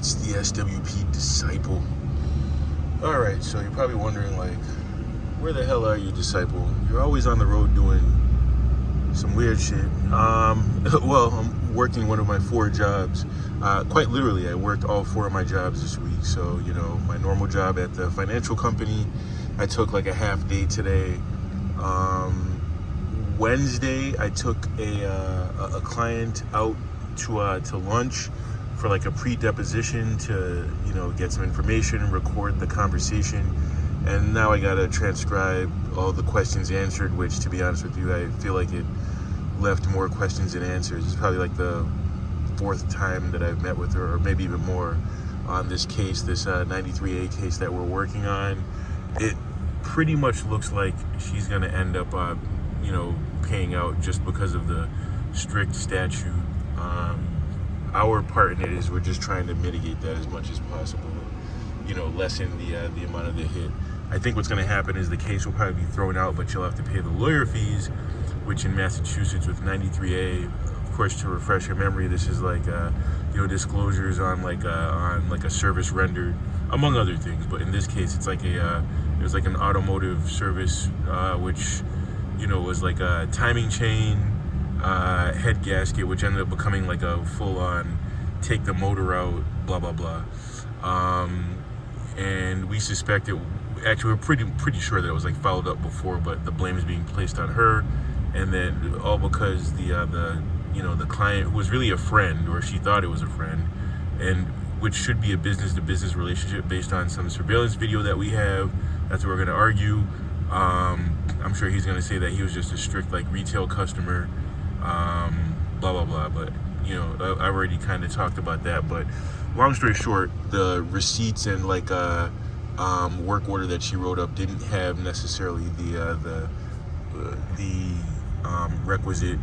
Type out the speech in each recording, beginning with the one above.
It's the SWP Disciple. Alright, so you're probably wondering, like, where the hell are you, Disciple? You're always on the road doing some weird shit. Well, I'm working one of my 4 jobs. Quite literally, I worked all 4 of my jobs this week. So, my normal job at the financial company, I took like a half day today. Wednesday, I took a client out to lunch for like a pre-deposition to, get some information, record the conversation. And now I gotta transcribe all the questions answered, which, to be honest with you, I feel like it left more questions than answers. It's probably like the 4th time that I've met with her, or maybe even more, on this case, this 93A case that we're working on. It pretty much looks like she's gonna end up, paying out just because of the strict statute. Our part in it is we're just trying to mitigate that as much as possible, lessen the amount of the hit. I think what's going to happen is the case will probably be thrown out, but you'll have to pay the lawyer fees, which in Massachusetts with 93A, of course, to refresh your memory, this is like disclosures on a service rendered, among other things. But in this case, it's like it was like an automotive service, which was like a timing chain, head gasket, which ended up becoming like a full-on take the motor out, blah blah blah. And we suspect it. Actually, we're pretty sure that it was like followed up before, but the blame is being placed on her, and then all because the client, who was really a friend, or she thought it was a friend, and which should be a business-to-business relationship based on some surveillance video that we have. That's what we're going to argue. I'm sure he's going to say that he was just a strict like retail customer, blah blah blah. But I've already kind of talked about that. But long story short, the receipts and work order that she wrote up didn't have necessarily the requisite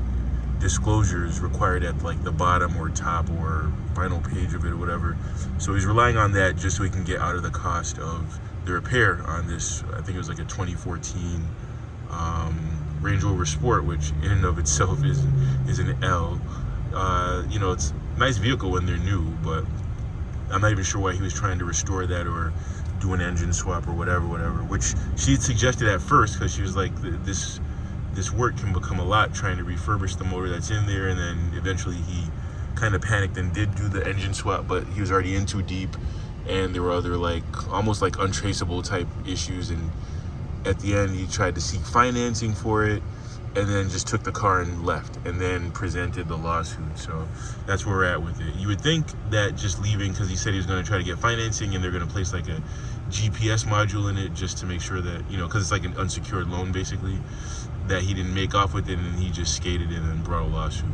disclosures required at like the bottom or top or final page of it or whatever. So he's relying on that just so he can get out of the cost of the repair on this. I think it was like a 2014 Range Rover Sport, which in and of itself is an L. It's a nice vehicle when they're new, but I'm not even sure why he was trying to restore that or do an engine swap or whatever, which she had suggested at first, because she was like, this work can become a lot, trying to refurbish the motor that's in there. And then eventually he kind of panicked and did do the engine swap, but he was already in too deep, and there were other almost like untraceable type issues. And at the end, he tried to seek financing for it, and then just took the car and left, and then presented the lawsuit. So that's where we're at with it. You would think that just leaving, because he said he was going to try to get financing, and they're going to place like a GPS module in it just to make sure that, because it's like an unsecured loan basically, that he didn't make off with it, and he just skated in and brought a lawsuit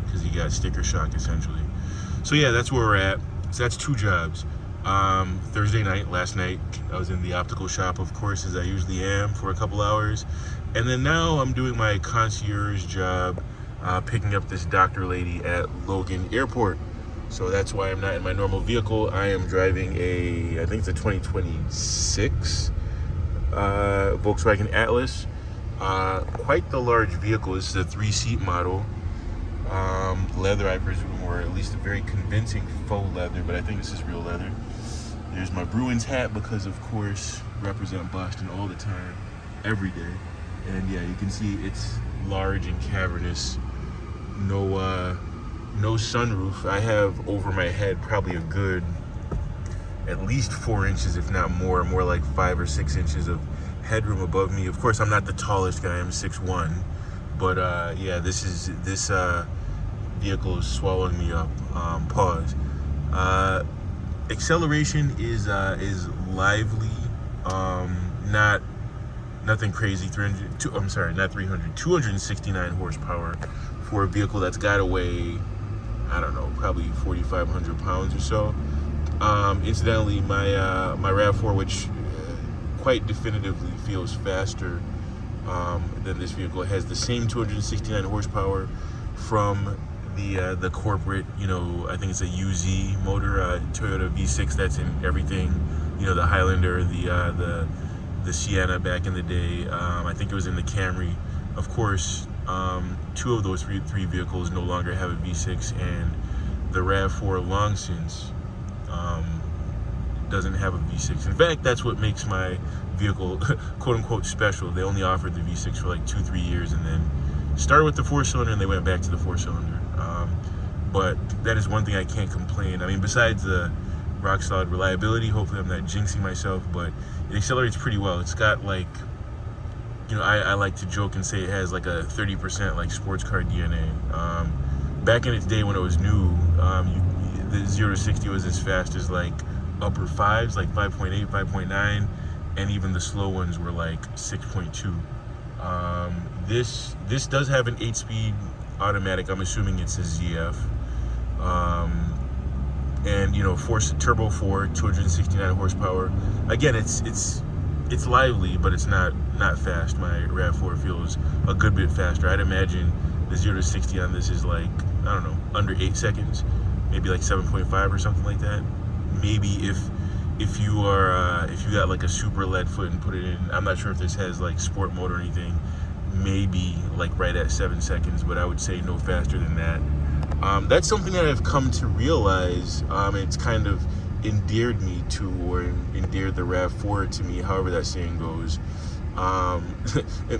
because he got sticker shock essentially. So yeah, that's where we're at. So that's 2 jobs. Thursday night, last night, I was in the optical shop, of course, as I usually am, for a couple hours. And then now I'm doing my concierge job, picking up this doctor lady at Logan Airport. So that's why I'm not in my normal vehicle. I am driving I think it's a 2026 Volkswagen Atlas. Quite the large vehicle. This is a 3-seat model. Leather, I presume, or at least a very convincing faux leather, but I think this is real leather. There's my Bruins hat, because of course, represent Boston all the time, every day. And yeah, you can see it's large and cavernous. No sunroof. I have over my head probably a good at least 4 inches, if not more like 5 or 6 inches of headroom above me. Of course, I'm not the tallest guy. I'm 6'1", but yeah, this vehicle is swallowing me up. Pause. Acceleration is lively. Nothing crazy. 269 horsepower for a vehicle that's got to weigh, I don't know, probably 4,500 pounds or so. Incidentally, my RAV4, which quite definitively feels faster than this vehicle, has the same 269 horsepower from the corporate, I think it's a UZ motor, Toyota V6 that's in everything, the Highlander, the Sienna back in the day. I think it was in the Camry. Of course, 2 of those three vehicles no longer have a V6, and the RAV4 long since Doesn't have a V6. In fact, that's what makes my vehicle quote unquote special. They only offered the V6 for like 2-3 years and then started with the 4-cylinder and they went back to the 4-cylinder. But that is one thing I can't complain. I mean, besides the rock solid reliability, hopefully I'm not jinxing myself, but it accelerates pretty well. It's got like, I like to joke and say it has like a 30% like sports car DNA. Back in its day when it was new, the 0 to 60 was as fast as like upper 5s, like 5.8, 5.9, and even the slow ones were like 6.2. This does have an 8-speed automatic. I'm assuming it's a ZF. And turbo 4, 269 horsepower. Again, it's lively, but it's not fast. My RAV4 feels a good bit faster. I'd imagine the 0 to 60 on this is like, I don't know, under 8 seconds, maybe like 7.5 or something like that. Maybe if you got like a super lead foot and put it in, I'm not sure if this has like sport mode or anything, maybe like right at 7 seconds, but I would say no faster than that. That's something that I've come to realize. It's kind of endeared me to, or endeared the RAV4 to me, however that saying goes.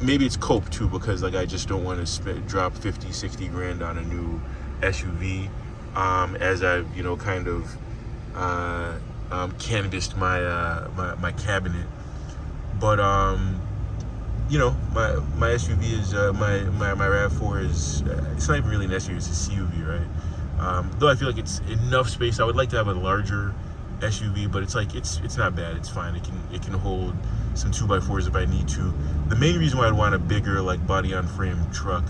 Maybe it's cope too, because like I just don't want to drop 50-60 grand on a new SUV, as I've kind of canvassed my cabinet. But my SUV is my RAV4 is it's not even really an SUV, it's a CUV, right? Though I feel like it's enough space. I would like to have a larger SUV, but it's like it's not bad. It's fine. It can hold some 2x4s if I need to. The main reason why I'd want a bigger like body on frame truck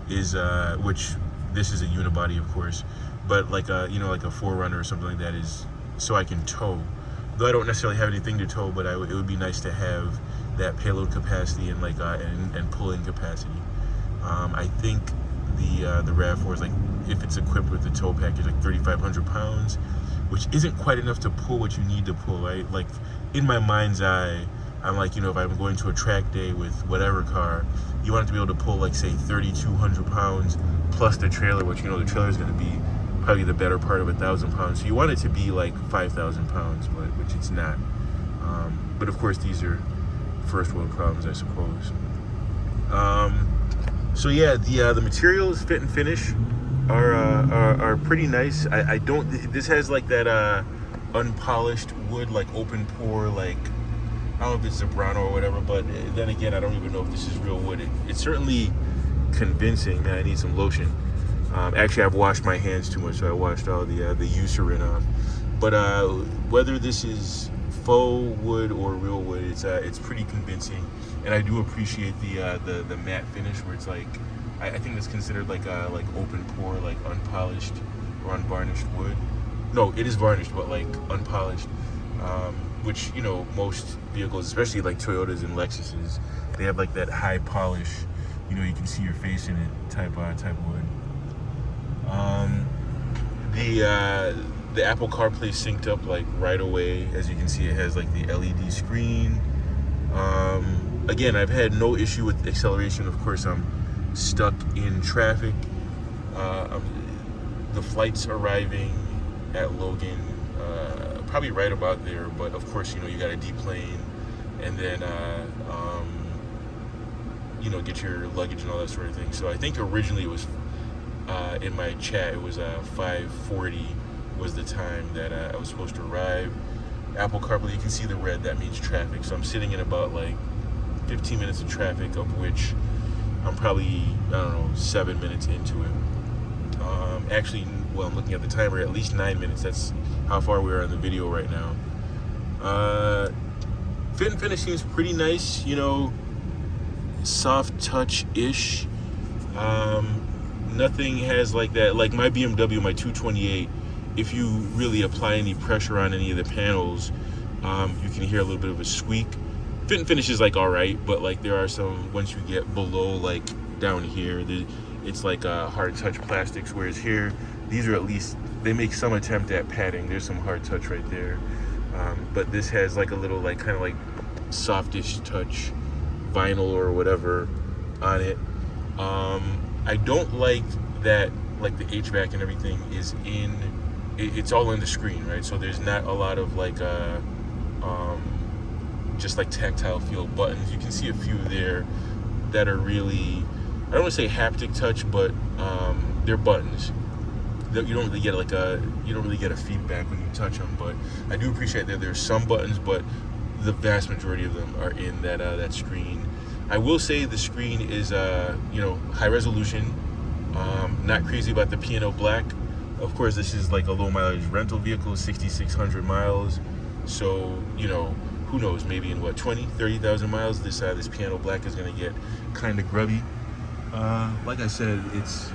is which this is a unibody, of course, but like like a 4Runner or something like that, is so I can tow. Though I don't necessarily have anything to tow, but it would be nice to have that payload capacity and like and pulling capacity. I think the RAV4 is like, if it's equipped with the tow package, like 3,500 pounds, which isn't quite enough to pull what you need to pull, right? Like in my mind's eye, I'm like, if I'm going to a track day with whatever car, you want it to be able to pull like say 3,200 pounds plus the trailer, which the trailer is going to be probably the better part of 1,000 pounds. So you want it to be like 5,000 pounds, but which it's not. But of course, these are first world problems, I suppose. So yeah, the materials, fit and finish, are pretty nice. I don't. This has like that unpolished wood, like open pore, like I don't know if it's Zebrano or whatever. But then again, I don't even know if this is real wood. It's certainly convincing. Man, I need some lotion. Actually, I've washed my hands too much, so I washed all the Eucerin off. But whether this is faux wood or real wood, it's pretty convincing, and I do appreciate the matte finish, where it's like I think it's considered like open pore, like unpolished or unvarnished wood. No, it is varnished, but like unpolished, which most vehicles, especially like Toyotas and Lexuses, they have like that high polish, you can see your face in it type wood. The Apple CarPlay synced up like right away. As you can see, it has like the LED screen. Again, I've had no issue with acceleration. Of course, I'm stuck in traffic. The flight's arriving at Logan, probably right about there. But of course, you got to deplane and then get your luggage and all that sort of thing. So I think originally it was in my chat, it was 5:40 was the time that I was supposed to arrive. Apple CarPlay, you can see the red, that means traffic. So I'm sitting in about like 15 minutes of traffic, of which I'm probably, 7 minutes into it. Actually, well, I'm looking at the timer, at least 9 minutes. That's how far we are in the video right now. Fit and finish seems pretty nice, soft touch-ish. Nothing has like that, like my BMW, my 228, if you really apply any pressure on any of the panels, you can hear a little bit of a squeak. Fit and finish is like all right, but like there are some, once you get below like down here, it's like hard touch plastics, whereas here, these are at least, they make some attempt at padding. There's some hard touch right there. But this has like a little like kind of like softish touch vinyl or whatever on it. I don't like that like the HVAC and everything is in it's all in the screen, right? So there's not a lot of like just like tactile feel buttons. You can see a few there that are really, I don't want to say haptic touch, but they're buttons. You don't really get a feedback when you touch them. But I do appreciate that there's some buttons, but the vast majority of them are in that screen. I will say the screen is high resolution. Not crazy about the piano black. Of course, this is like a low mileage rental vehicle, 6,600 miles. So, who knows, maybe in 30,000 miles, this piano black is going to get kind of grubby. Like I said, it's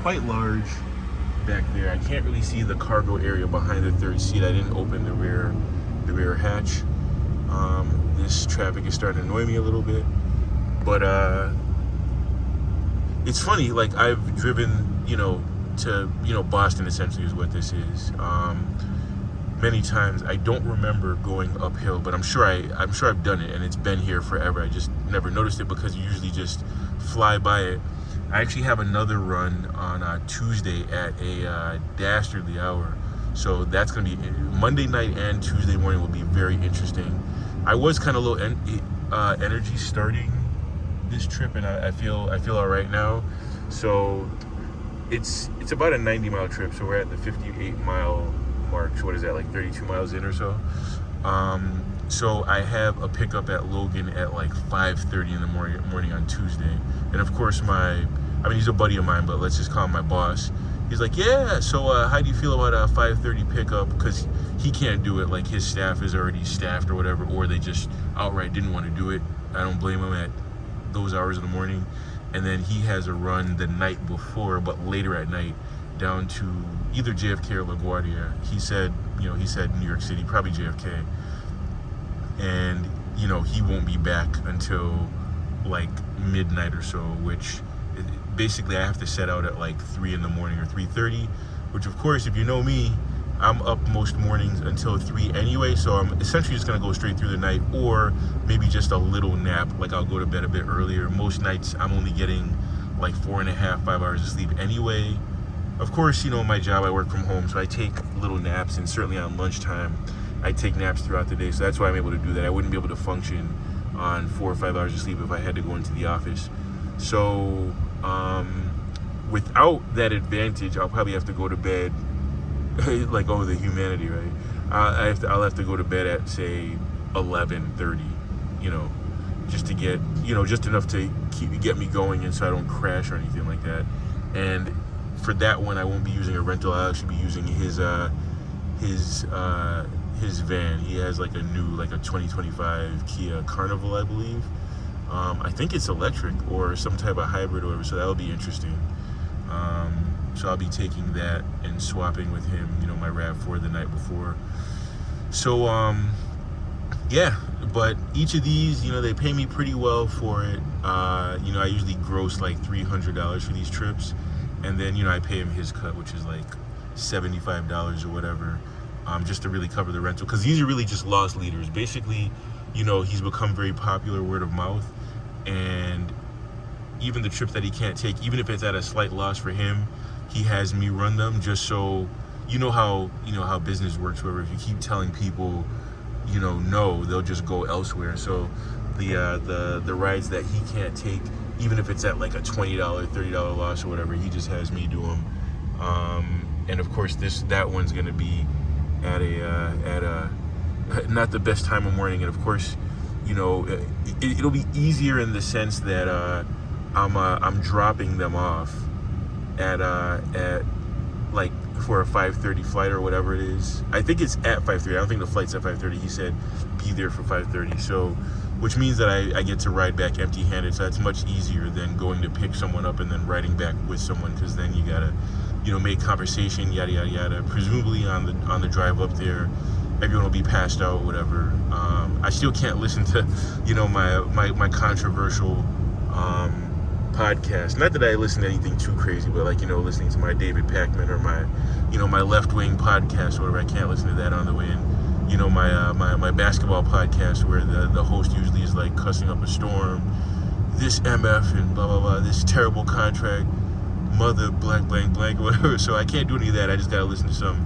quite large back there. I can't really see the cargo area behind the third seat. I didn't open the rear hatch. This traffic is starting to annoy me a little bit. But it's funny, like I've driven, to Boston essentially is what this is. Many times. I don't remember going uphill, but I'm sure I've done it, and it's been here forever. I just never noticed it because you usually just fly by it. I actually have another run on Tuesday at a dastardly hour, so that's going to be Monday night and Tuesday morning will be very interesting. I was kind of low energy starting this trip, and I feel all right now. So it's about a 90-mile trip, so we're at the 58-mile mark. So what is that, like 32 miles in or so? So I have a pickup at Logan at like 5:30 in the morning on Tuesday. And of course he's a buddy of mine, but let's just call him my boss. He's like, yeah, so how do you feel about a 5:30 pickup? Because he can't do it, like his staff is already staffed or whatever, or they just outright didn't want to do it. I don't blame him at those hours in the morning. And then he has a run the night before, but later at night, down to either JFK or LaGuardia. He said New York City, probably JFK. And, he won't be back until like midnight or so, which basically I have to set out at like 3 in the morning or 3:30, which of course, if you know me, I'm up most mornings until 3 anyway, so I'm essentially just gonna go straight through the night, or maybe just a little nap, like I'll go to bed a bit earlier. Most nights I'm only getting like 4.5, 5 hours of sleep anyway. Of course, my job, I work from home, so I take little naps, and certainly on lunchtime, I take naps throughout the day, so that's why I'm able to do that. I wouldn't be able to function on 4 or 5 hours of sleep if I had to go into the office. So, without that advantage, I'll probably have to go to bed, like, the humanity, right? I'll have to go to bed at, say, 11:30, just to get, just enough to get me going, and so I don't crash or anything like that. And for that one, I won't be using a rental. I'll actually be using his van. He has like a 2025 Kia Carnival, I believe. I think it's electric or some type of hybrid or whatever, so that'll be interesting. So I'll be taking that and swapping with him, my RAV4 the night before. So, yeah, but each of these, they pay me pretty well for it. I usually gross like $300 for these trips. And then, I pay him his cut, which is like $75 or whatever, just to really cover the rental. Because these are really just loss leaders. Basically, he's become very popular word of mouth. And even the trips that he can't take, even if it's at a slight loss for him, he has me run them just so, how business works, where if you keep telling people, no, they'll just go elsewhere. So the rides that he can't take, even if it's at like a $20, $30 loss or whatever, he just has me do them. And of course, that one's gonna be at a not the best time of morning. And of course, it'll be easier in the sense that I'm dropping them off at like for a 5:30 flight or whatever it is. I think it's at 5:30. I don't think the flight's at 5:30. He said be there for 5:30. So, which means that I get to ride back empty-handed. So that's much easier than going to pick someone up and then riding back with someone, because then you gotta, make conversation, yada yada yada. Presumably on the drive up there, everyone will be passed out, whatever. I still can't listen to, my controversial podcast. Not that I listen to anything too crazy, but like, listening to my David Pakman or my, my left-wing podcast or whatever. I can't listen to that on the way in. My basketball podcast where the host usually is like cussing up a storm, this MF and blah blah blah, this terrible contract. mother blank blank blank or whatever. So I can't do any of that. I just gotta listen to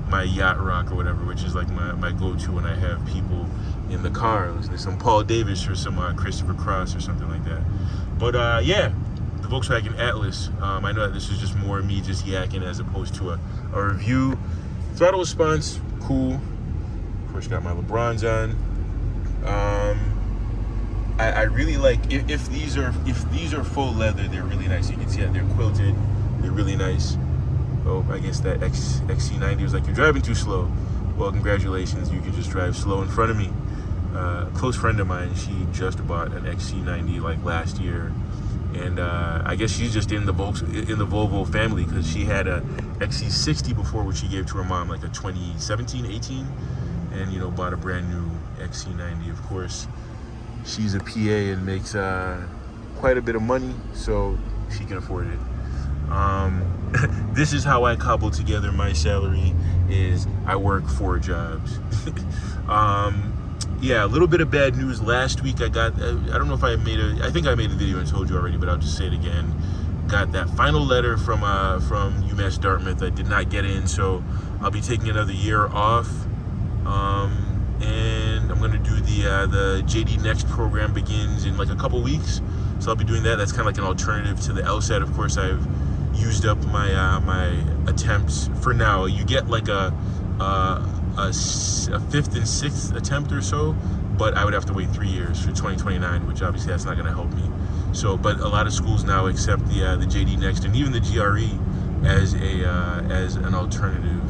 my yacht rock or whatever, which is like my go-to when I have people in the car. Listen to some Paul Davis or some Christopher Cross or something like that. But yeah, the Volkswagen Atlas. I know that this is just more me just yakking as opposed to a review. Throttle response, cool. Of course, got my LeBrons on. I really like if these are full leather, they're really nice. You can see that they're quilted. They're really nice. Oh, I guess that XC90 was like, you're driving too slow. Well, congratulations, you can just drive slow in front of me. A close friend of mine, she just bought an XC90 like last year, and I guess she's just in the Volvo family because she had a XC60 before, which she gave to her mom, like a 2017, 18, and bought a brand new XC90. Of course, she's a PA and makes quite a bit of money, so she can afford it. This is how I cobble together my salary, is I work 4 jobs. Yeah, a little bit of bad news. Last week I got, I don't know if I think I made a video and told you already, but I'll just say it again. Got that final letter from UMass Dartmouth. I did not get in, so I'll be taking another year off. And I'm gonna do the JD Next program begins in like a couple weeks. So I'll be doing that. That's kind of like an alternative to the LSAT. Of course, I've used up my attempts for now. You get like a 5th and 6th attempt or so, but I would have to wait 3 years for 2029, which obviously that's not going to help me. So, but a lot of schools now accept the JD Next and even the GRE as an alternative.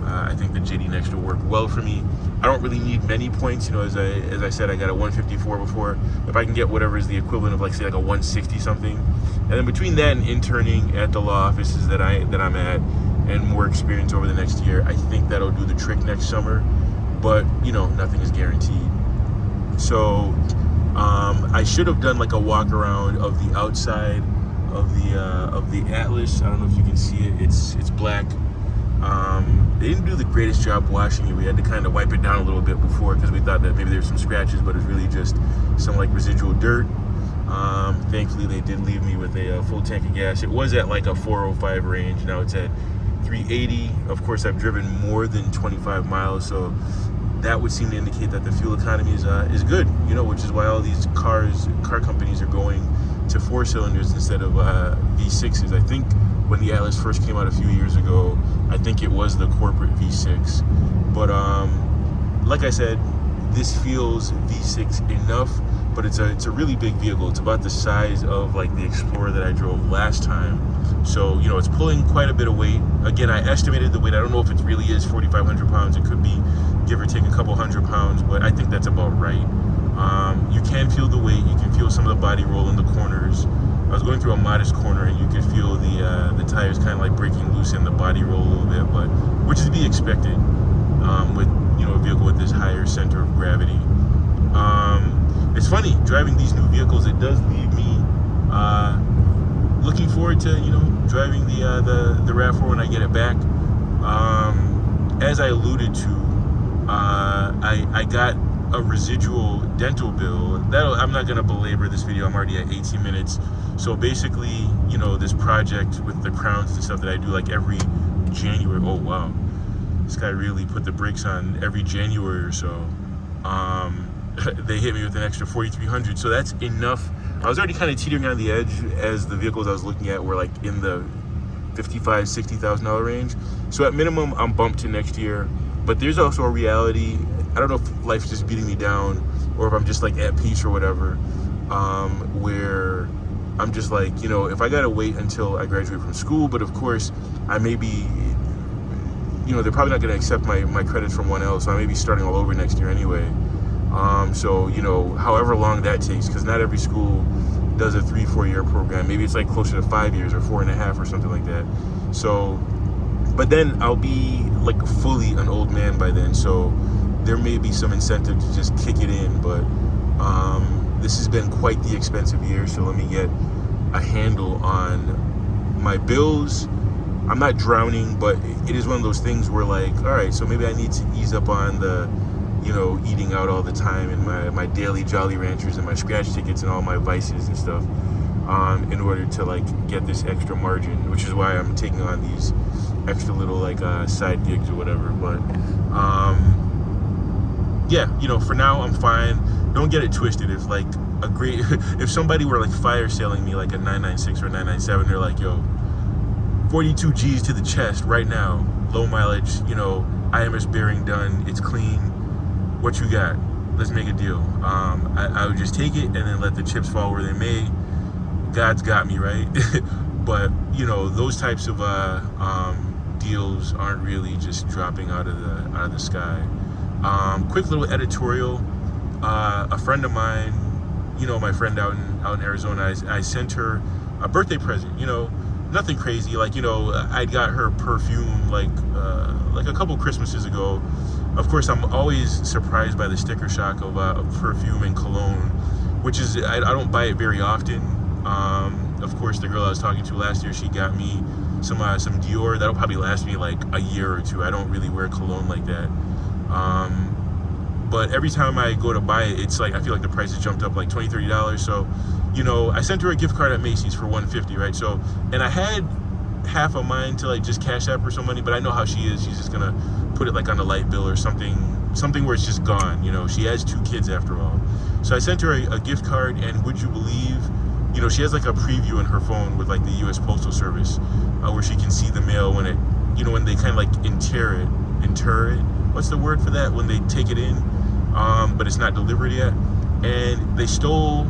I think the JD Next will work well for me. I don't really need many points, as I said, I got a 154 before. If I can get whatever is the equivalent of like say like a 160 something, and then between that and interning at the law offices that I'm at, and more experience over the next year, I think that'll do the trick next summer. But nothing is guaranteed. So I should have done like a walk around of the outside of the Atlas. I don't know if you can see it. It's black. They didn't do the greatest job washing it. We had to kind of wipe it down a little bit before because we thought that maybe there were some scratches, but it was really just some like residual dirt. Thankfully, they did leave me with a full tank of gas. It was at like a 405 range. Now it's at 380. Of course, I've driven more than 25 miles, so that would seem to indicate that the fuel economy is good. Which is why all these car companies are going to 4 cylinders instead of V6s. I think when the Atlas first came out a few years ago, I think it was the corporate V6. But like I said, this feels V6 enough, but it's a really big vehicle. It's about the size of like the Explorer that I drove last time. So, it's pulling quite a bit of weight. Again, I estimated the weight. I don't know if it really is 4,500 pounds. It could be give or take a couple hundred pounds, but I think that's about right. You can feel the weight. You can feel some of the body roll in the corners. I was going through a modest corner and you could feel the tires kind of like breaking loose and the body roll a little bit, but which is to be expected with a vehicle with this higher center of gravity. It's funny driving these new vehicles. It does leave me looking forward to driving the RAV4 when I get it back. As I alluded to, I got a residual dental bill. I'm not going to belabor this video. I'm already at 18 minutes. So basically, this project with the crowns and stuff that I do like every January. Oh wow, this guy really put the brakes on every January or so. They hit me with an extra 4,300. So that's enough. I was already kind of teetering on the edge as the vehicles I was looking at were like in the $55,000, $60,000 range. So at minimum, I'm bumped to next year. But there's also a reality. I don't know if life's just beating me down or if I'm just like at peace or whatever, where I'm just like, if I gotta wait until I graduate from school, but of course I may be, they're probably not gonna accept my credits from 1L, so I may be starting all over next year anyway. So, however long that takes, because not every school does a 3-4 year program. Maybe it's like closer to 5 years or 4.5 or something like that. So, but then I'll be like fully an old man by then. So there may be some incentive to just kick it in, but this has been quite the expensive year. So let me get a handle on my bills. I'm not drowning, but it is one of those things where like, all right, so maybe I need to ease up on the, eating out all the time and my daily Jolly Ranchers and my scratch tickets and all my vices and stuff. in order to like get this extra margin, which is why I'm taking on these extra little like side gigs or whatever. But yeah, for now I'm fine. Don't get it twisted. If like if somebody were like fire selling me like a 996 or 997, they're like, yo, 42 G's to the chest right now, low mileage, IMS bearing done, it's clean, what you got? Let's make a deal. I would just take it and then let the chips fall where they may. God's got me, right? But those types of deals aren't really just dropping out of the sky. Quick little editorial. A friend of mine, my friend out in Arizona, I sent her a birthday present. Nothing crazy. Like I got her perfume like a couple Christmases ago. Of course, I'm always surprised by the sticker shock of perfume and cologne, which is I don't buy it very often. Of course, the girl I was talking to last year, she got me some Dior. That'll probably last me like a year or two. I don't really wear cologne like that. But every time I go to buy it, it's like I feel like the price has jumped up like $20, $30. So, I sent her a gift card at Macy's for $150, right? So, and I had half of mine to like just cash out her some money, but I know how she is. She's just gonna put it like on a light bill or something where it's just gone. She has 2 kids after all. So I sent her a gift card, and would you believe, she has like a preview in her phone with like the U.S. Postal Service, where she can see the mail when it, when they kind of like inter it. What's the word for that? When they take it in, but it's not delivered yet, and they stole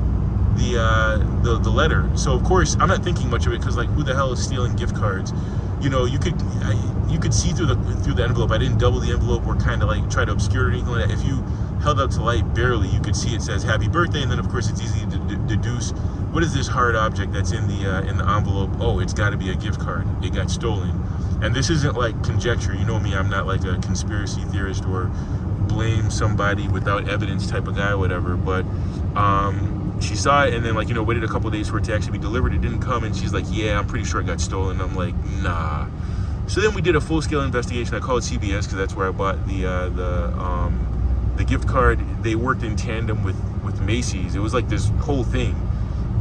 the letter. So of course I'm not thinking much of it, because like, who the hell is stealing gift cards? You could see through the envelope. I didn't double the envelope or kind of like try to obscure it or anything like that. If you held up to light barely, you could see it says happy birthday, and then of course it's easy to deduce what is this hard object that's in the envelope. Oh, it's got to be a gift card. It got stolen. And this isn't like conjecture. You know me, I'm not like a conspiracy theorist or blame somebody without evidence type of guy or whatever. But she saw it, and then like waited a couple days for it to actually be delivered. It didn't come, and she's like, yeah, I'm pretty sure it got stolen. I'm like, nah. So then we did a full-scale investigation. I called CVS because that's where I bought the gift card. They worked in tandem with Macy's. It was like this whole thing,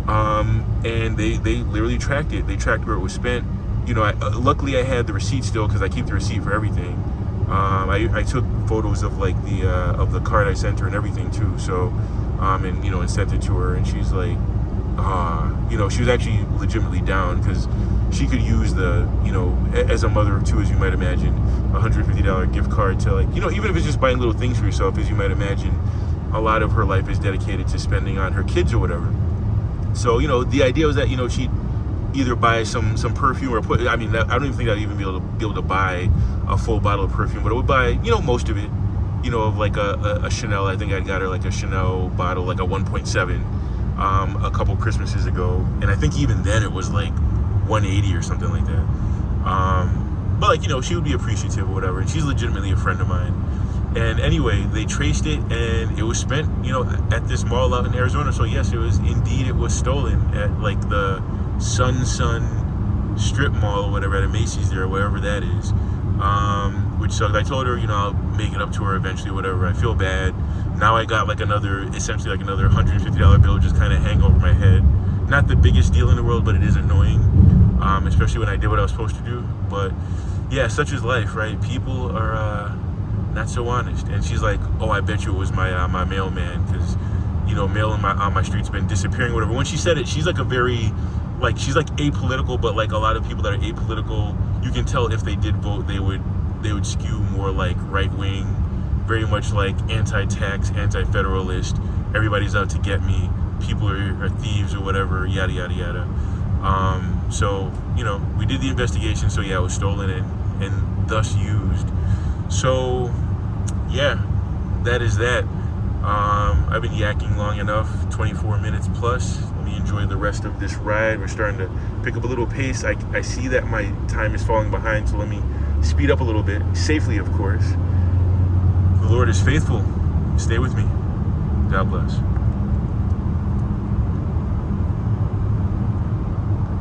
and they literally tracked it. They tracked where it was spent. Luckily I had the receipt still, because I keep the receipt for everything. I took photos of like the card I sent her and everything too. So, and sent it to her, and she's like, she was actually legitimately down, because she could use the, as a mother of 2, as you might imagine, $150 gift card to like, even if it's just buying little things for yourself, as you might imagine, a lot of her life is dedicated to spending on her kids or whatever. So, the idea was that, she'd either buy some perfume or I don't even think I'd even be able to buy a full bottle of perfume, but I would buy, most of it, of like a Chanel. I think I got her like a Chanel bottle, like a 1.7, a couple Christmases ago. And I think even then it was like 180 or something like that. But like, she would be appreciative or whatever. And she's legitimately a friend of mine. And anyway, they traced it, and it was spent, at this mall out in Arizona. So yes, it was stolen at like the Sun strip mall or whatever, at a Macy's there, or wherever that is. Which sucks. I told her, I'll make it up to her eventually, whatever. I feel bad. Now I got like essentially like another $150 bill just kind of hang over my head. Not the biggest deal in the world, but it is annoying, especially when I did what I was supposed to do. But yeah, such is life, right? People are not so honest. And she's like, oh, I bet you it was my mailman, because mail on my street's been disappearing, whatever. When she said it, she's like she's like apolitical, but like a lot of people that are apolitical, you can tell if they did vote, they would skew more like right wing, very much like anti-tax, anti-federalist. Everybody's out to get me. People are thieves or whatever, yada yada yada. So we did the investigation. So yeah, it was stolen and thus used. So yeah, that is that. I've been yakking long enough, 24 minutes plus. Let me enjoy the rest of this ride. We're starting to pick up a little pace. I see that my time is falling behind, so let me speed up a little bit, safely of course. The Lord is faithful. Stay with me. God bless.